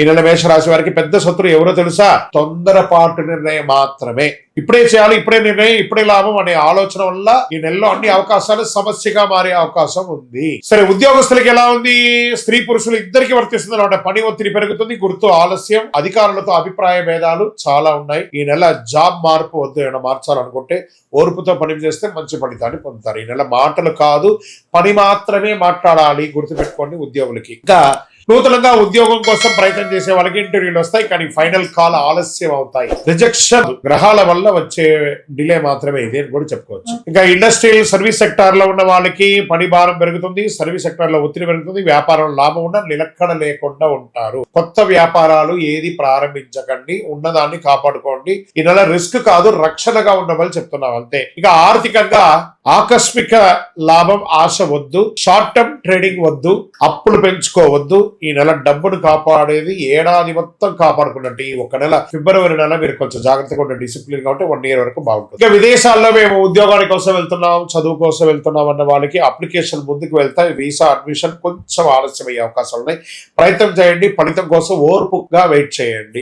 ఈ నెల మేషరాశి వారికి పెద్ద శత్రువు ఎవరో తెలుసా? తొందరపాటు నిర్ణయం మాత్రమే. ఇప్పుడే చేయాలి, ఇప్పుడే నిర్ణయం, ఇప్పుడే లాభం అనే ఆలోచన వల్ల ఈ నెలలో అన్ని అవకాశాలు సమస్యగా మారే అవకాశం ఉంది. సరే, ఉద్యోగస్తులకి ఎలా ఉంది? స్త్రీ పురుషులు ఇద్దరికి వర్తిస్తుంది అనమాట. పని ఒత్తిడి పెరుగుతుంది, గుర్తు ఆలస్యం, అధికారులతో అభిప్రాయ భేదాలు చాలా ఉన్నాయి. ఈ నెల జాబ్ మార్పు వద్దు, ఏమైనా మార్చాలనుకుంటే ఓర్పుతో పని చేస్తే మంచి ఫలితాన్ని పొందుతారు. ఈ నెల మాటలు కాదు, పని మాత్రమే మాట్లాడాలి, గుర్తుపెట్టుకోండి ఉద్యోగులకి. ఇంకా నూతనంగా ఉద్యోగం కోసం ప్రయత్నం చేసే వాళ్ళకి ఇంటర్వ్యూలు వస్తాయి, కానీ ఫైనల్ కాల్ ఆలస్యం అవుతాయి. రిజెక్షన్ గ్రహాల వల్ల వచ్చే డిలే మాత్రమే ఇది అని కూడా చెప్పుకోవచ్చు. ఇంకా ఇండస్ట్రియల్ సర్వీస్ సెక్టార్ లో ఉన్న వాళ్ళకి పని భారం పెరుగుతుంది, సర్వీస్ సెక్టార్ లో ఒత్తిడి పెరుగుతుంది, వ్యాపారం లాభం ఉన్న నిలకడ లేకుండా ఉంటారు. కొత్త వ్యాపారాలు ఏది ప్రారంభించకండి, ఉన్నదాన్ని కాపాడుకోండి. ఈ నెల రిస్క్ కాదు, రక్షణగా ఉండమని చెప్తున్నాం అంతే. ఇక ఆర్థికంగా ఆకస్మిక లాభం ఆశ వద్దు, షార్ట్ టర్మ్ ట్రేడింగ్ వద్దు, అప్పులు పెంచుకోవద్దు. ఈ నెల డబ్బును కాపాడేది ఏడాది మొత్తం కాపాడుకున్నట్టు. ఈ ఒక నెల ఫిబ్రవరి నెల మీరు కొంచెం జాగ్రత్తగా ఉండే డిసిప్లిన్ కాబట్టి 1 year వరకు బాగుంటుంది. ఇక విదేశాల్లో మేము ఉద్యోగాల కోసం వెళ్తున్నాం, చదువు కోసం వెళ్తున్నాం అన్న వాళ్ళకి అప్లికేషన్ ముందుకు వెళ్తాయి. వీసా అడ్మిషన్ కొంచెం ఆలస్యం అయ్యే అవకాశాలు ఉన్నాయి. ప్రయత్నం చేయండి, ఫలితం కోసం ఓర్పుగా వెయిట్ చేయండి.